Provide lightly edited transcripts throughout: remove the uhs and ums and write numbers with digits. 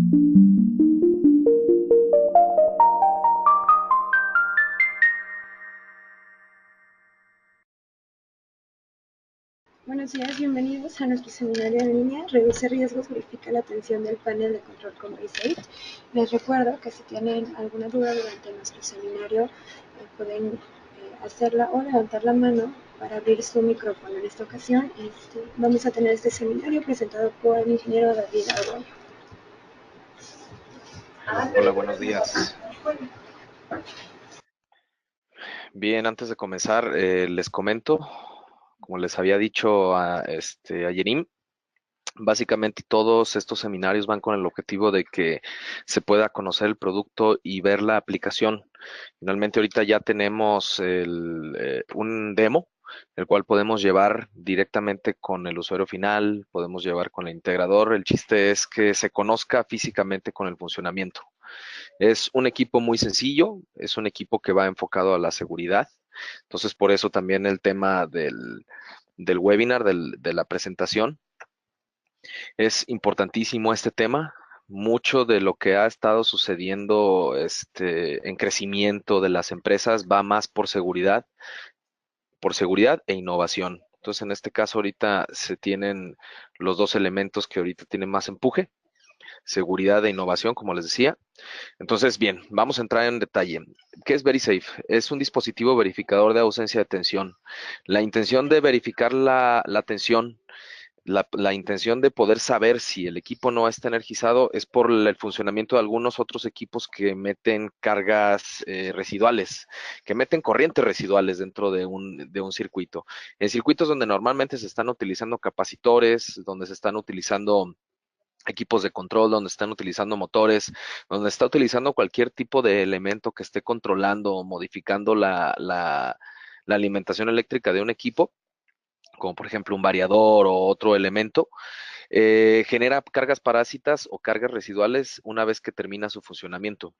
Buenos días, bienvenidos a nuestro seminario en línea. Reduce riesgos, verifica la atención del panel de control con VeriSafe. Les recuerdo que si tienen alguna duda durante nuestro seminario, pueden hacerla o levantar la mano para abrir su micrófono. En esta ocasión vamos a tener este seminario presentado por el ingeniero David Arroyo. Hola, buenos días. Bien, antes de comenzar, les comento, como les había dicho a Yerim, básicamente todos estos seminarios van con el objetivo de que se pueda conocer el producto y ver la aplicación. Finalmente, ahorita ya tenemos un demo, el cual podemos llevar directamente con el usuario final, podemos llevar con el integrador. El chiste es que se conozca físicamente con el funcionamiento. Es un equipo muy sencillo, es un equipo que va enfocado a la seguridad. Entonces, por eso también el tema del webinar, de la presentación, es importantísimo este tema. Mucho de lo que ha estado sucediendo en crecimiento de las empresas va más por seguridad e innovación. Entonces, en este caso, ahorita se tienen los dos elementos que ahorita tienen más empuje, seguridad e innovación, como les decía. Entonces, bien, vamos a entrar en detalle. ¿Qué es VeriSafe? Es un dispositivo verificador de ausencia de tensión. La intención de verificar la tensión, la intención de poder saber si el equipo no está energizado es por el funcionamiento de algunos otros equipos que meten cargas residuales, que meten corrientes residuales dentro de un circuito. En circuitos donde normalmente se están utilizando capacitores, donde se están utilizando equipos de control, donde están utilizando motores, donde está utilizando cualquier tipo de elemento que esté controlando o modificando la alimentación eléctrica de un equipo, como por ejemplo un variador o otro elemento, genera cargas parásitas o cargas residuales una vez que termina su funcionamiento.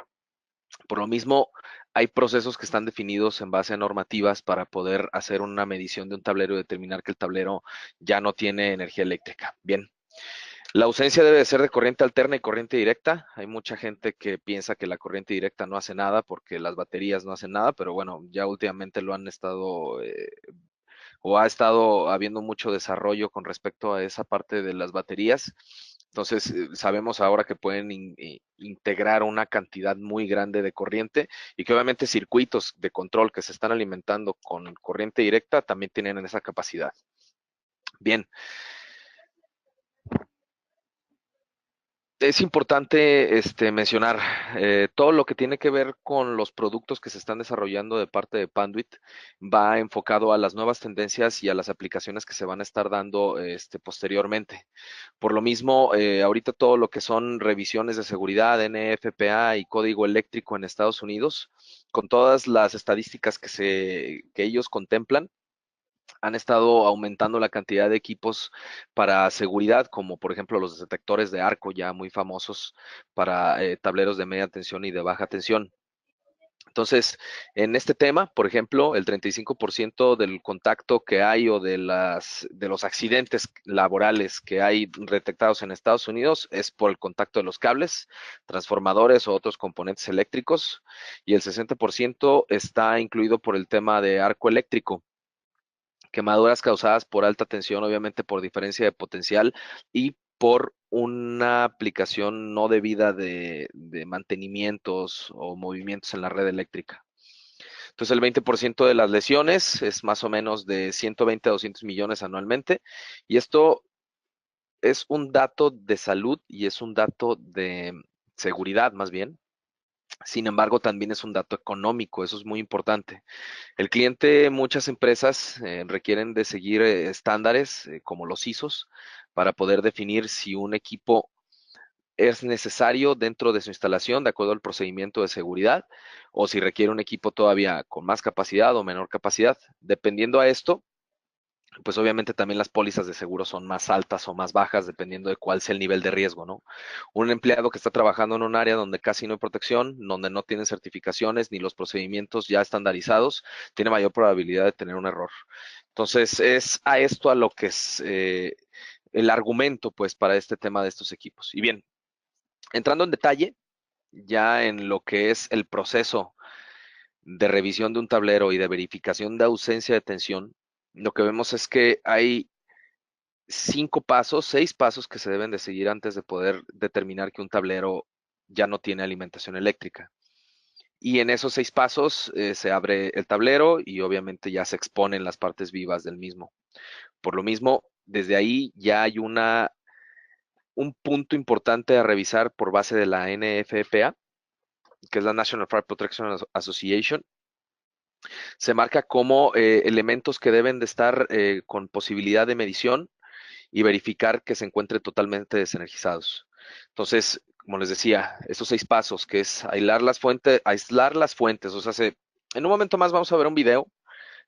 Por lo mismo, hay procesos que están definidos en base a normativas para poder hacer una medición de un tablero y determinar que el tablero ya no tiene energía eléctrica. Bien. La ausencia debe de ser de corriente alterna y corriente directa. Hay mucha gente que piensa que la corriente directa no hace nada porque las baterías no hacen nada, pero bueno, ya últimamente lo han estado o ha estado habiendo mucho desarrollo con respecto a esa parte de las baterías. Entonces, sabemos ahora que pueden integrar una cantidad muy grande de corriente y que obviamente circuitos de control que se están alimentando con corriente directa también tienen esa capacidad. Bien. Es importante mencionar todo lo que tiene que ver con los productos que se están desarrollando de parte de Panduit va enfocado a las nuevas tendencias y a las aplicaciones que se van a estar dando posteriormente. Por lo mismo, ahorita todo lo que son revisiones de seguridad, NFPA y código eléctrico en Estados Unidos, con todas las estadísticas que ellos contemplan, han estado aumentando la cantidad de equipos para seguridad, como por ejemplo los detectores de arco ya muy famosos para tableros de media tensión y de baja tensión. Entonces, en este tema, por ejemplo, el 35% del contacto que hay o de los accidentes laborales que hay detectados en Estados Unidos es por el contacto de los cables, transformadores o otros componentes eléctricos, y el 60% está incluido por el tema de arco eléctrico. Quemaduras causadas por alta tensión, obviamente por diferencia de potencial y por una aplicación no debida de mantenimientos o movimientos en la red eléctrica. Entonces, el 20% de las lesiones es más o menos de 120 a 200 millones anualmente. Y esto es un dato de salud y es un dato de seguridad, más bien. Sin embargo, también es un dato económico, eso es muy importante. El cliente, muchas empresas requieren de seguir estándares como los ISOs para poder definir si un equipo es necesario dentro de su instalación de acuerdo al procedimiento de seguridad o si requiere un equipo todavía con más capacidad o menor capacidad. Dependiendo a esto, pues obviamente también las pólizas de seguro son más altas o más bajas dependiendo de cuál sea el nivel de riesgo, ¿no? Un empleado que está trabajando en un área donde casi no hay protección, donde no tienen certificaciones ni los procedimientos ya estandarizados, tiene mayor probabilidad de tener un error. Entonces, es a esto a lo que es el argumento, pues, para este tema de estos equipos. Y bien, Entrando en detalle, ya en lo que es el proceso de revisión de un tablero y de verificación de ausencia de tensión, lo que vemos es que hay 5 pasos, 6 pasos que se deben de seguir antes de poder determinar que un tablero ya no tiene alimentación eléctrica. Y en esos 6 pasos se abre el tablero y obviamente ya se exponen las partes vivas del mismo. Por lo mismo, desde ahí ya hay un punto importante a revisar por base de la NFPA, que es la National Fire Protection Association. Se marca como elementos que deben de estar con posibilidad de medición y verificar que se encuentren totalmente desenergizados. Entonces, como les decía, esos 6 pasos, que es aislar las fuentes, o sea, en un momento más vamos a ver un video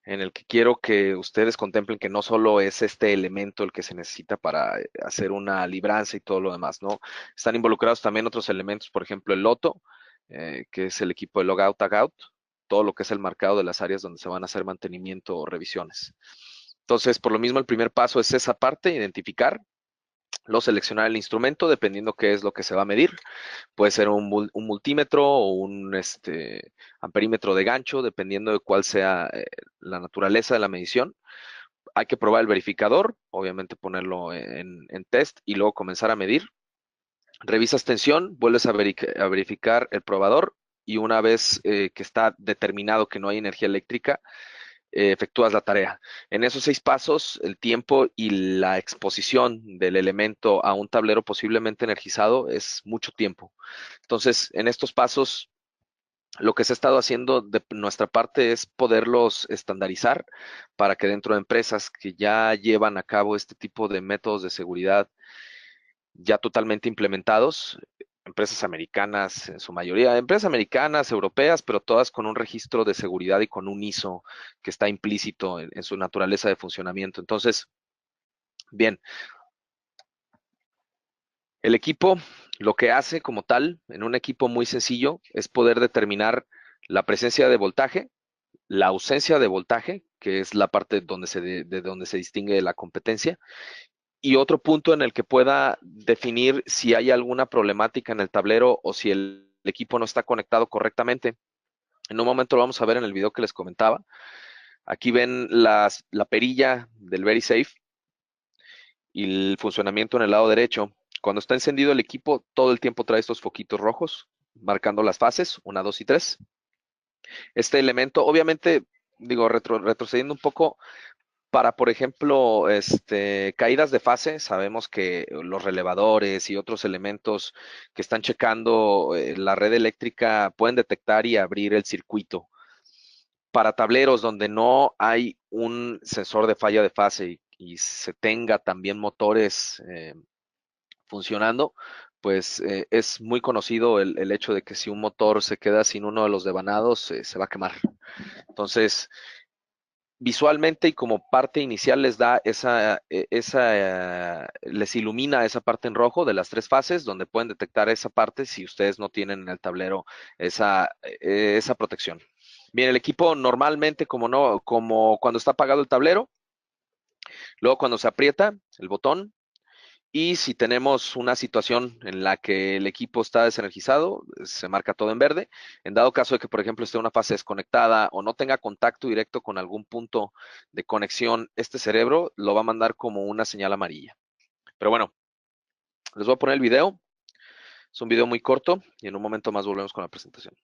en el que quiero que ustedes contemplen que no solo es este elemento el que se necesita para hacer una libranza y todo lo demás, ¿no? Están involucrados también otros elementos, por ejemplo, el loto, que es el equipo de logout, tagout, todo lo que es el marcado de las áreas donde se van a hacer mantenimiento o revisiones. Entonces, por lo mismo, el primer paso es esa parte, identificar, luego seleccionar el instrumento, dependiendo qué es lo que se va a medir. Puede ser un multímetro o un amperímetro de gancho, dependiendo de cuál sea la naturaleza de la medición. Hay que probar el verificador, obviamente ponerlo en test y luego comenzar a medir. Revisas tensión, vuelves a verificar el probador y una vez que está determinado que no hay energía eléctrica, efectúas la tarea. En esos 6 pasos, el tiempo y la exposición del elemento a un tablero posiblemente energizado es mucho tiempo. Entonces, en estos pasos, lo que se ha estado haciendo de nuestra parte es poderlos estandarizar para que dentro de empresas que ya llevan a cabo este tipo de métodos de seguridad ya totalmente implementados, empresas americanas en su mayoría, empresas americanas, europeas, pero todas con un registro de seguridad y con un ISO que está implícito en su naturaleza de funcionamiento. Entonces, bien, el equipo lo que hace como tal, en un equipo muy sencillo, es poder determinar la presencia de voltaje, la ausencia de voltaje, que es la parte de donde se distingue la competencia, y otro punto en el que pueda definir si hay alguna problemática en el tablero o si el equipo no está conectado correctamente. En un momento lo vamos a ver en el video que les comentaba. Aquí ven la perilla del VeriSafe y el funcionamiento en el lado derecho. Cuando está encendido el equipo, todo el tiempo trae estos foquitos rojos, marcando las fases, 1, 2 y 3. Este elemento, obviamente, digo, retrocediendo un poco, para, por ejemplo, caídas de fase, sabemos que los relevadores y otros elementos que están checando la red eléctrica pueden detectar y abrir el circuito. Para tableros donde no hay un sensor de falla de fase y se tenga también motores funcionando, pues es muy conocido el hecho de que si un motor se queda sin uno de los devanados, se va a quemar. Entonces, visualmente y como parte inicial les da les ilumina esa parte en rojo de las 3 fases, donde pueden detectar esa parte si ustedes no tienen en el tablero esa protección. Bien, el equipo normalmente, como no, como cuando está apagado el tablero, luego cuando se aprieta el botón, y si tenemos una situación en la que el equipo está desenergizado, se marca todo en verde. En dado caso de que, por ejemplo, esté una fase desconectada o no tenga contacto directo con algún punto de conexión, este cerebro lo va a mandar como una señal amarilla. Pero bueno, les voy a poner el video. Es un video muy corto y en un momento más volvemos con la presentación.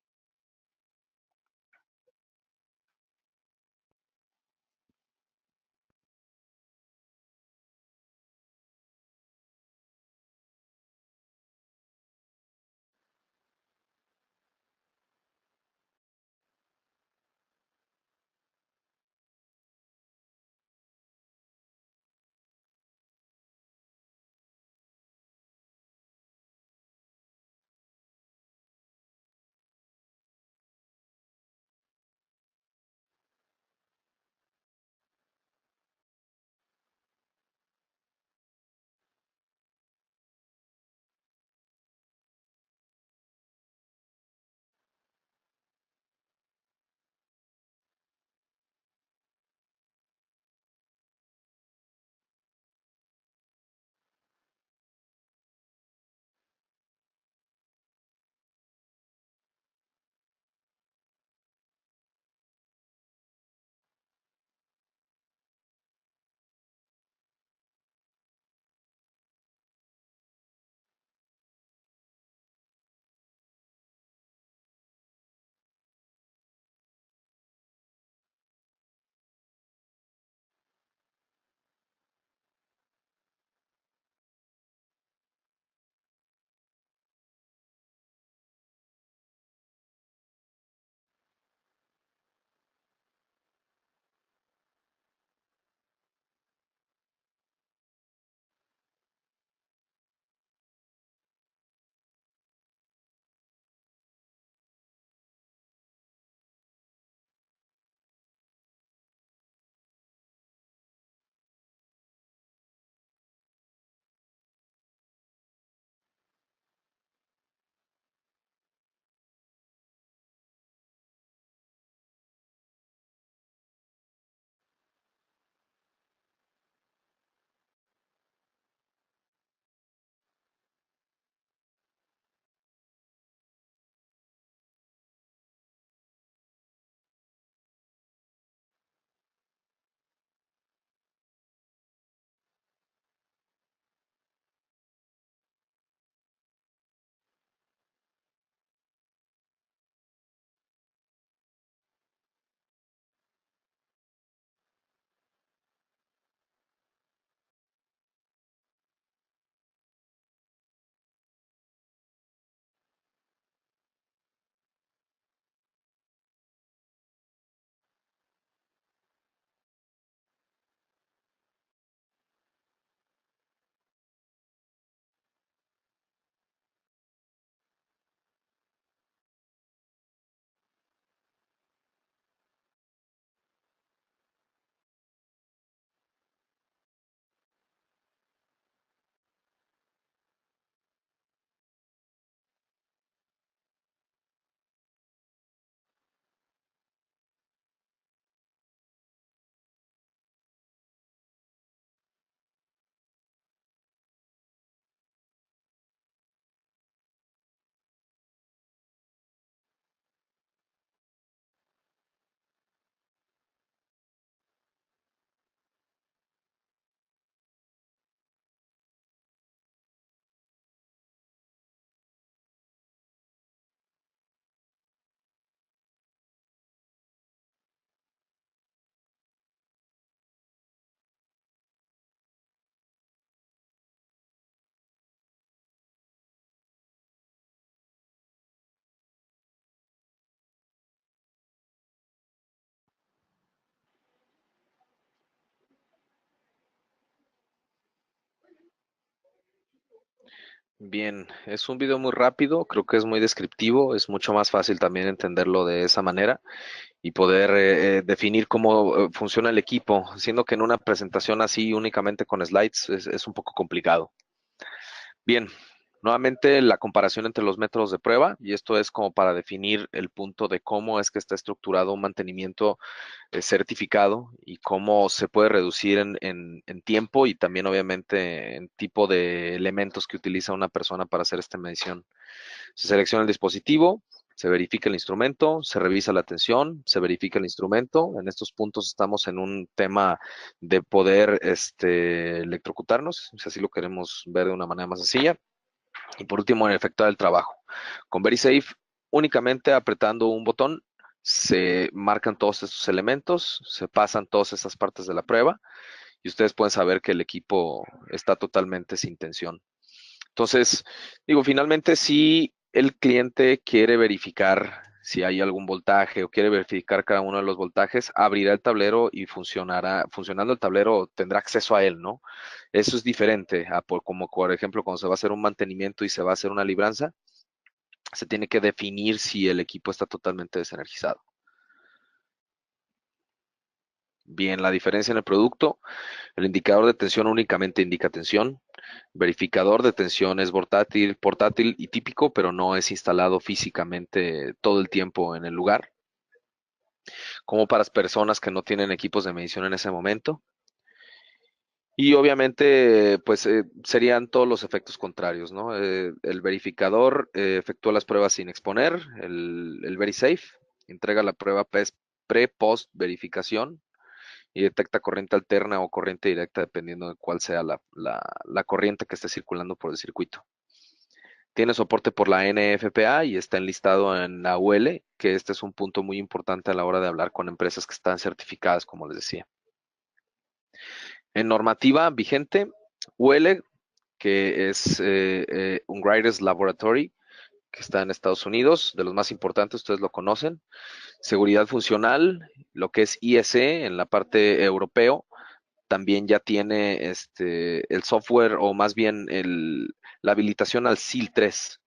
Bien, es un video muy rápido, creo que es muy descriptivo, es mucho más fácil también entenderlo de esa manera y poder definir cómo funciona el equipo, siendo que en una presentación así únicamente con slides es un poco complicado. Bien, nuevamente la comparación entre los métodos de prueba, y esto es como para definir el punto de cómo es que está estructurado un mantenimiento certificado y cómo se puede reducir en tiempo y también obviamente en tipo de elementos que utiliza una persona para hacer esta medición. Se selecciona el dispositivo, se verifica el instrumento, se revisa la tensión, se verifica el instrumento. En estos puntos estamos en un tema de poder electrocutarnos, si así lo queremos ver de una manera más sencilla. Y por último, el efectuar el trabajo. Con VeriSafe, únicamente apretando un botón, se marcan todos estos elementos, se pasan todas estas partes de la prueba y ustedes pueden saber que el equipo está totalmente sin tensión. Entonces, digo, finalmente, si el cliente quiere verificar si hay algún voltaje o quiere verificar cada uno de los voltajes, abrirá el tablero y funcionando el tablero tendrá acceso a él, ¿no? Eso es diferente a como por ejemplo cuando se va a hacer un mantenimiento y se va a hacer una libranza, se tiene que definir si el equipo está totalmente desenergizado. Bien, la diferencia en el producto, el indicador de tensión únicamente indica tensión, verificador de tensión es portátil y típico, pero no es instalado físicamente todo el tiempo en el lugar, como para las personas que no tienen equipos de medición en ese momento. Y obviamente, pues serían todos los efectos contrarios, ¿no? El verificador efectúa las pruebas sin exponer, el VeriSafe entrega la prueba pre-post verificación y detecta corriente alterna o corriente directa dependiendo de cuál sea la corriente que esté circulando por el circuito. Tiene soporte por la NFPA y está enlistado en la UL, que este es un punto muy importante a la hora de hablar con empresas que están certificadas, como les decía. En normativa vigente, UL, que es un Graders Laboratory, que está en Estados Unidos, de los más importantes, ustedes lo conocen. Seguridad funcional, lo que es ISE en la parte europeo, también ya tiene el software o más bien la habilitación al SIL 3.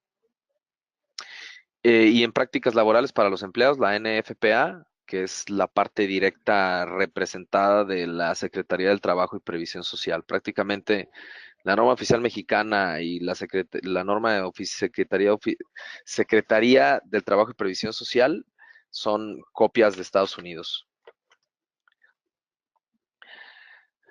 Y en prácticas laborales para los empleados, la NFPA, que es la parte directa representada de la Secretaría del Trabajo y Previsión Social. Prácticamente la norma oficial mexicana y la norma de Secretaría del Trabajo y Previsión Social son copias de Estados Unidos.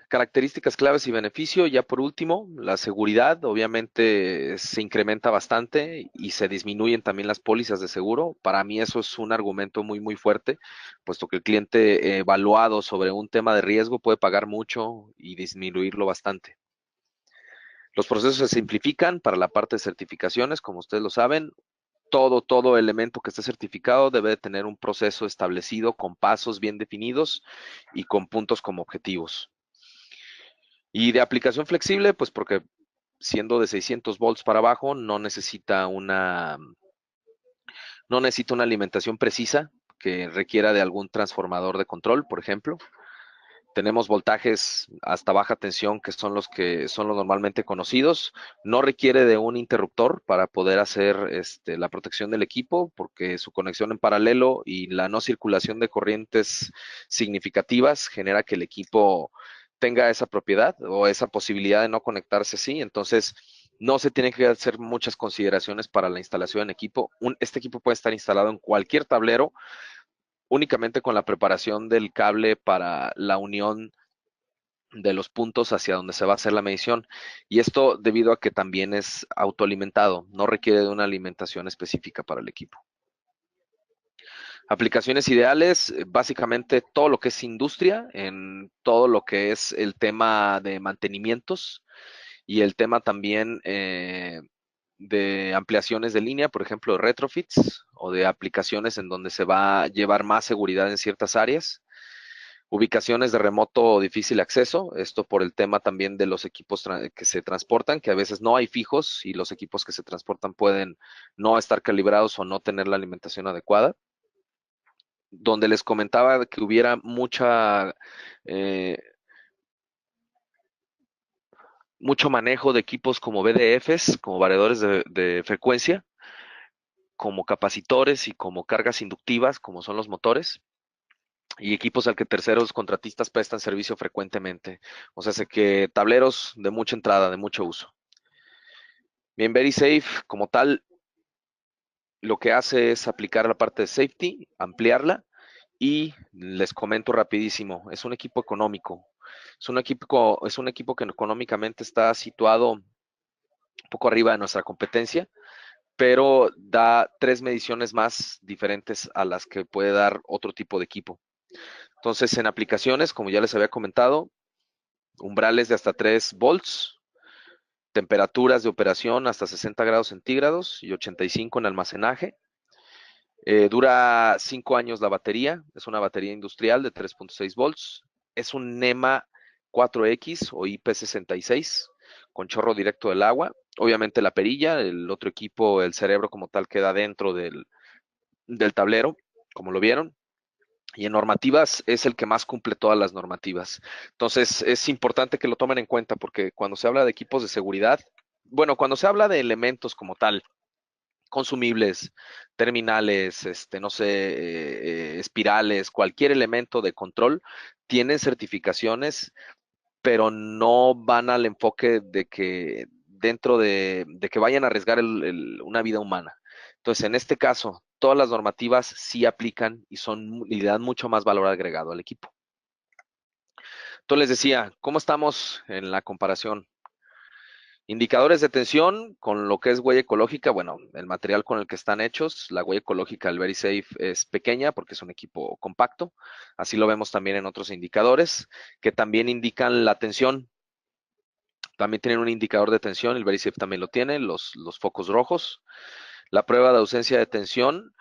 Características claves y beneficio, ya por último, la seguridad obviamente se incrementa bastante y se disminuyen también las pólizas de seguro. Para mí eso es un argumento muy, muy fuerte, puesto que el cliente evaluado sobre un tema de riesgo puede pagar mucho y disminuirlo bastante. Los procesos se simplifican para la parte de certificaciones, como ustedes lo saben. Todo elemento que esté certificado debe de tener un proceso establecido con pasos bien definidos y con puntos como objetivos. Y de aplicación flexible, pues porque siendo de 600 volts para abajo, no necesita una alimentación precisa que requiera de algún transformador de control, por ejemplo. Tenemos voltajes hasta baja tensión, que son los normalmente conocidos. No requiere de un interruptor para poder hacer la protección del equipo, porque su conexión en paralelo y la no circulación de corrientes significativas genera que el equipo tenga esa propiedad o esa posibilidad de no conectarse así. Entonces, no se tienen que hacer muchas consideraciones para la instalación en equipo. Este equipo puede estar instalado en cualquier tablero únicamente con la preparación del cable para la unión de los puntos hacia donde se va a hacer la medición. Y esto debido a que también es autoalimentado, no requiere de una alimentación específica para el equipo. Aplicaciones ideales, básicamente todo lo que es industria, en todo lo que es el tema de mantenimientos y el tema también de ampliaciones de línea, por ejemplo, de retrofits o de aplicaciones en donde se va a llevar más seguridad en ciertas áreas. Ubicaciones de remoto o difícil acceso, esto por el tema también de los equipos que se transportan, que a veces no hay fijos y los equipos que se transportan pueden no estar calibrados o no tener la alimentación adecuada. Donde les comentaba que hubiera mucha eh, mucho manejo de equipos como VDFs, como variadores de frecuencia, como capacitores y como cargas inductivas, como son los motores, y equipos al que terceros contratistas prestan servicio frecuentemente. O sea, sé que tableros de mucha entrada, de mucho uso. Bien, VeriSafe como tal, lo que hace es aplicar la parte de safety, ampliarla, y les comento rapidísimo, es un equipo económico. Es un equipo que económicamente está situado un poco arriba de nuestra competencia, pero da 3 mediciones más diferentes a las que puede dar otro tipo de equipo. Entonces, en aplicaciones, como ya les había comentado, umbrales de hasta 3 volts, temperaturas de operación hasta 60 grados centígrados y 85 en almacenaje. Dura 5 años la batería, es una batería industrial de 3.6 volts, es un NEMA 4X o IP66 con chorro directo del agua. Obviamente la perilla, el otro equipo, el cerebro como tal queda dentro del tablero, como lo vieron. Y en normativas es el que más cumple todas las normativas. Entonces es importante que lo tomen en cuenta porque cuando se habla de equipos de seguridad, bueno, cuando se habla de elementos como tal, consumibles, terminales, no sé, espirales, cualquier elemento de control, tienen certificaciones, pero no van al enfoque de que dentro de que vayan a arriesgar una vida humana. Entonces, en este caso, todas las normativas sí aplican y le dan mucho más valor agregado al equipo. Entonces les decía, ¿cómo estamos en la comparación? Indicadores de tensión con lo que es huella ecológica, bueno, el material con el que están hechos, la huella ecológica del VeriSafe es pequeña porque es un equipo compacto, así lo vemos también en otros indicadores que también indican la tensión, también tienen un indicador de tensión, el VeriSafe también lo tiene, los focos rojos. La prueba de ausencia de tensión,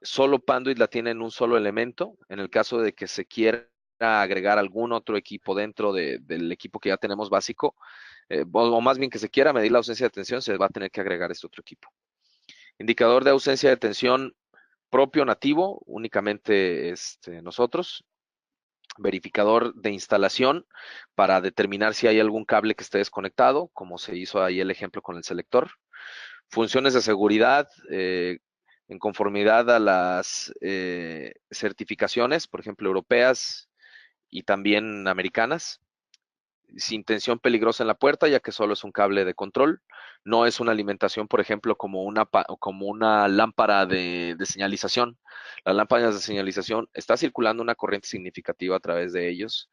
solo Panduit la tiene en un solo elemento, en el caso de que se quiera agregar algún otro equipo dentro del equipo que ya tenemos básico, o más bien que se quiera medir la ausencia de tensión, se va a tener que agregar este otro equipo. Indicador de ausencia de tensión propio nativo, únicamente nosotros. Verificador de instalación para determinar si hay algún cable que esté desconectado, como se hizo ahí el ejemplo con el selector. Funciones de seguridad en conformidad a las certificaciones, por ejemplo, europeas y también americanas, sin tensión peligrosa en la puerta, ya que solo es un cable de control. No es una alimentación, por ejemplo, como una lámpara de señalización. Las lámparas de señalización está circulando una corriente significativa a través de ellos.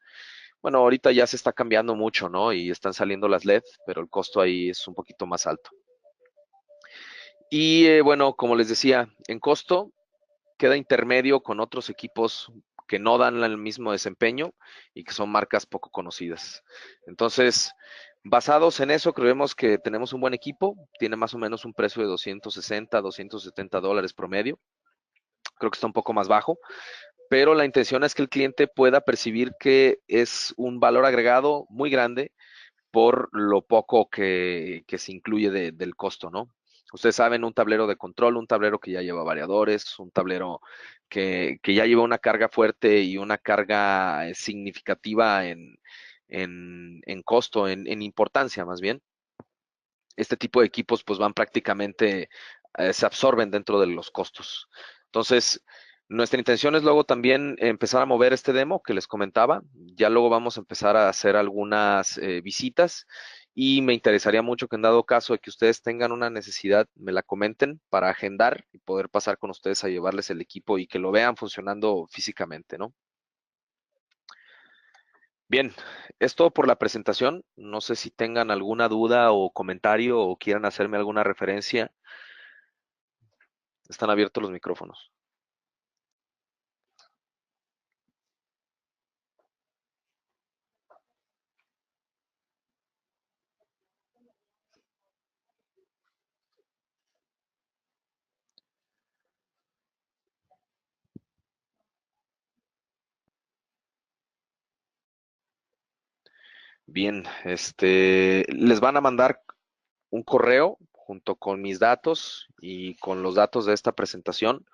Bueno, ahorita ya se está cambiando mucho, ¿no? Y están saliendo las LED, pero el costo ahí es un poquito más alto. Y bueno, como les decía, en costo queda intermedio con otros equipos que no dan el mismo desempeño y que son marcas poco conocidas. Entonces, basados en eso, creemos que tenemos un buen equipo, tiene más o menos un precio de 260, $270 promedio. Creo que está un poco más bajo, pero la intención es que el cliente pueda percibir que es un valor agregado muy grande por lo poco que se incluye del costo, ¿no? Ustedes saben, un tablero de control, un tablero que ya lleva variadores, un tablero que ya lleva una carga fuerte y una carga significativa en costo, en importancia más bien. Este tipo de equipos pues van prácticamente, se absorben dentro de los costos. Entonces, nuestra intención es luego también empezar a mover este demo que les comentaba. Ya luego vamos a empezar a hacer algunas visitas y me interesaría mucho que en dado caso de que ustedes tengan una necesidad, me la comenten para agendar y poder pasar con ustedes a llevarles el equipo y que lo vean funcionando físicamente, ¿no? Bien, es todo por la presentación. No sé si tengan alguna duda o comentario o quieran hacerme alguna referencia. Están abiertos los micrófonos. Bien, les van a mandar un correo junto con mis datos y con los datos de esta presentación.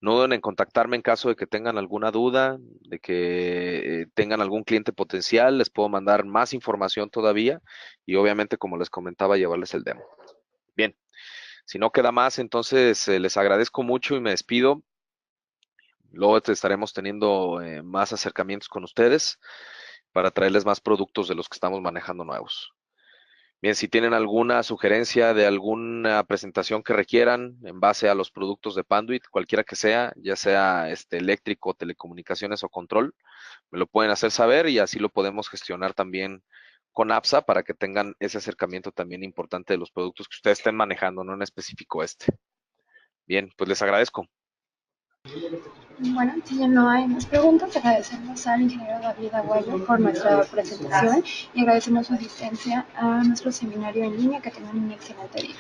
No duden en contactarme en caso de que tengan alguna duda, de que tengan algún cliente potencial, les puedo mandar más información todavía y obviamente, como les comentaba, llevarles el demo. Bien, si no queda más, entonces les agradezco mucho y me despido. Luego estaremos teniendo más acercamientos con ustedes para traerles más productos de los que estamos manejando nuevos. Bien, si tienen alguna sugerencia de alguna presentación que requieran en base a los productos de Panduit, cualquiera que sea, ya sea eléctrico, telecomunicaciones o control, me lo pueden hacer saber y así lo podemos gestionar también con APSA para que tengan ese acercamiento también importante de los productos que ustedes estén manejando, no en específico este. Bien, pues les agradezco. Bueno, si ya no hay más preguntas, agradecemos al ingeniero David Aguayo por nuestra presentación y agradecemos su asistencia a nuestro seminario en línea. Que tengan un excelente día.